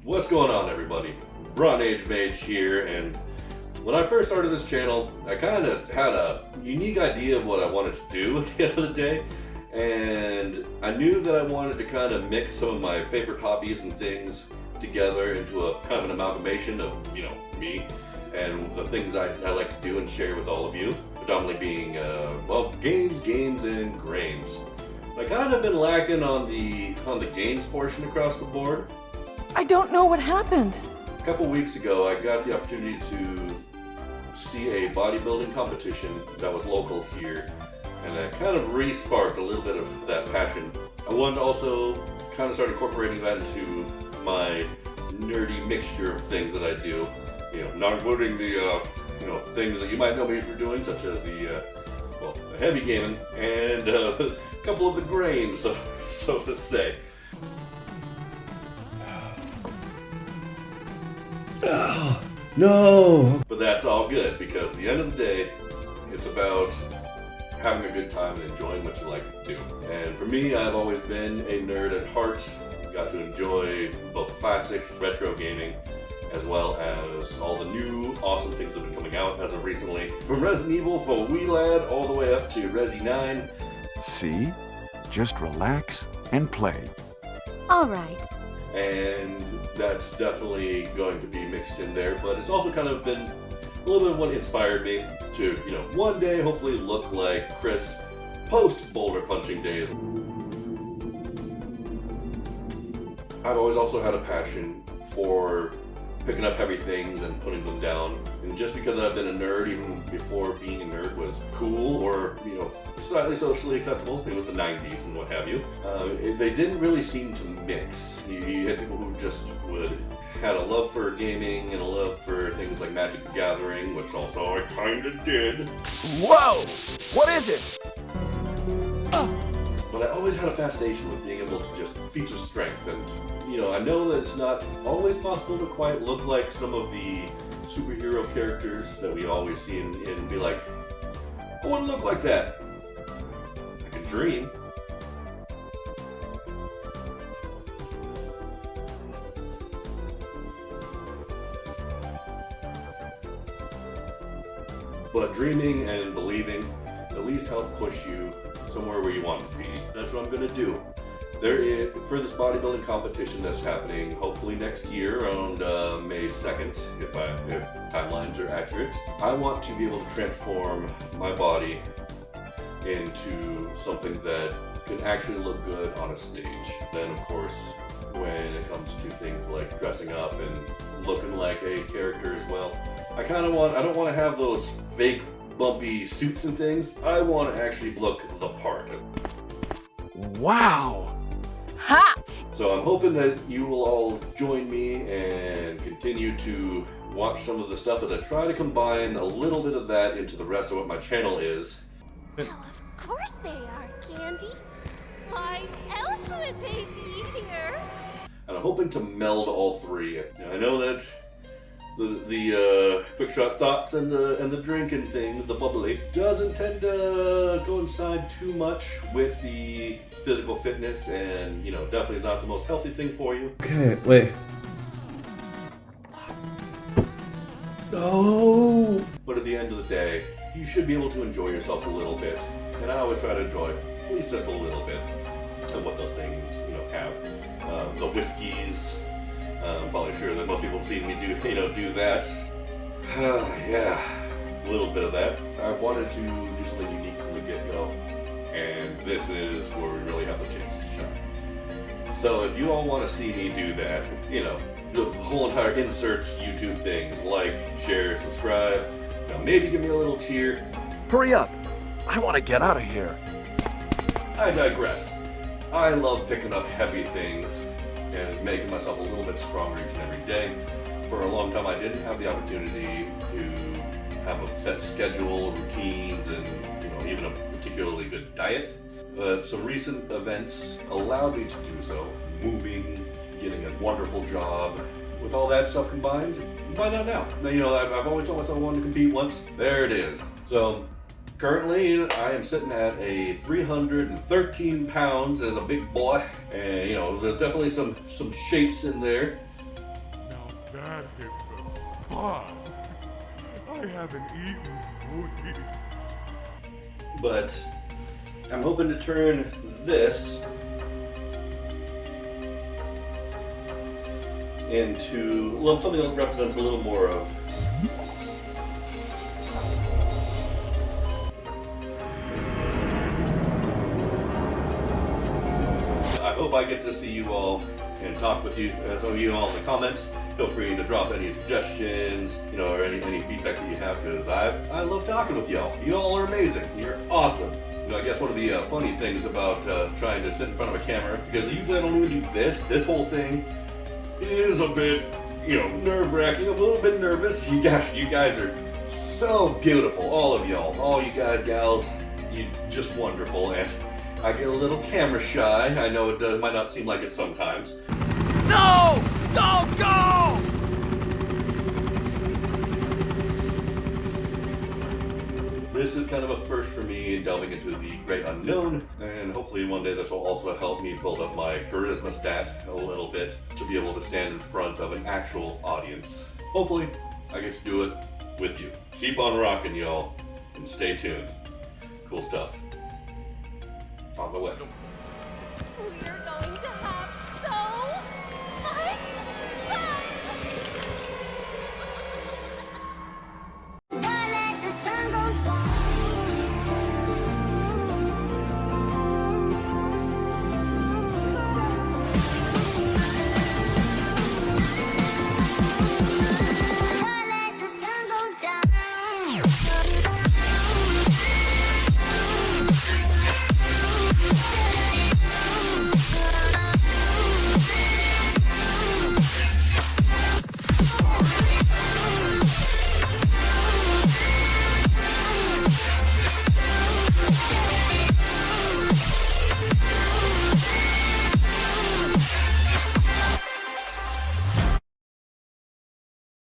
What's going on, everybody? Brawn Mage here, and when I first started this channel, I kind of had a unique idea of what I wanted to do at the end of the day, and I knew that I wanted to kind of mix some of my favorite hobbies and things together into a kind of an amalgamation of, me and the things I like to do and share with all of you, predominantly being, games, and grains. I kind of been lacking on the games portion across the board. I don't know what happened. A couple weeks ago, I got the opportunity to see a bodybuilding competition that was local here, and it kind of re-sparked a little bit of that passion. I wanted to also kind of start incorporating that into my nerdy mixture of things that I do. Not including the things that you might know me for doing, such as the heavy gaming and a couple of the grains, so to say. Oh, no! But that's all good, because at the end of the day, it's about having a good time and enjoying what you like to do. And for me, I've always been a nerd at heart. Got to enjoy both classic, retro gaming, as well as all the new awesome things that have been coming out as of recently. From Resident Evil for Wee Lad all the way up to Resi 9. See? Just relax and play. All right. And that's definitely going to be mixed in there, but it's also kind of been a little bit of what inspired me to, one day hopefully look like Chris post boulder punching days. I've always also had a passion for picking up heavy things and putting them down, and just because I've been a nerd even before being a nerd was cool or slightly socially acceptable, it was the 90s and what have you, they didn't really seem to mix. You had people who just had a love for gaming and a love for things like Magic the Gathering, which also I kinda did. Whoa! What is it? But I always had a fascination with being able to just feature strength, and I know that it's not always possible to quite look like some of the superhero characters that we always see and be like, I want to look like that. I can dream. But dreaming and believing at least help push you somewhere where you want to be. That's what I'm going to do. There is, for this bodybuilding competition that's happening hopefully next year around May 2nd, if timelines are accurate, I want to be able to transform my body into something that can actually look good on a stage. Then of course, when it comes to things like dressing up and looking like a character as well, I don't want to have those fake bumpy suits and things. I want to actually look the part. Wow! Ha! So I'm hoping that you will all join me and continue to watch some of the stuff as I try to combine a little bit of that into the rest of what my channel is. Well, of course they are, Candy. Why else would they be here? And I'm hoping to meld all three. Now, I know that the quick shot thoughts and the drinking things, the bubbly, doesn't tend to coincide too much with the physical fitness, and definitely is not the most healthy thing for you. Okay, wait. No! But at the end of the day, you should be able to enjoy yourself a little bit. And I always try to enjoy at least just a little bit of what those things, have. The whiskeys, I'm probably sure that most people have seen me do that. Yeah, a little bit of that. I wanted to do something unique from the get-go, and this is where we really have the chance to shine. So if you all want to see me do that, the whole entire insert YouTube things, like, share, subscribe, maybe give me a little cheer. Hurry up! I want to get out of here. I digress. I love picking up heavy things and making myself a little bit stronger each and every day. For a long time, I didn't have the opportunity to have a set schedule, routines, and even a particularly good diet. But some recent events allowed me to do so. Moving, getting a wonderful job. With all that stuff combined, why not now? I've always told myself I wanted to compete once. There it is. So currently, I am sitting at a 313 pounds as a big boy, and there's definitely some shapes in there. That hit the spot. I haven't eaten weeks. But I'm hoping to turn this into something that represents a little more of I hope I get to see you all and talk with you, some of you all in the comments. Feel free to drop any suggestions, or any feedback that you have, because I love talking with y'all. You all are amazing. You're awesome. I guess one of the funny things about trying to sit in front of a camera, because usually I don't even do this whole thing is a bit, nerve-wracking, a little bit nervous. You guys are so beautiful, all of y'all, all you guys, gals, you're just wonderful, and I get a little camera shy. I know it might not seem like it sometimes. No! Don't go! This is kind of a first for me in delving into the great unknown, and hopefully one day this will also help me build up my charisma stat a little bit to be able to stand in front of an actual audience. Hopefully, I get to do it with you. Keep on rocking, y'all, and stay tuned. Cool stuff. On the way. We're going to have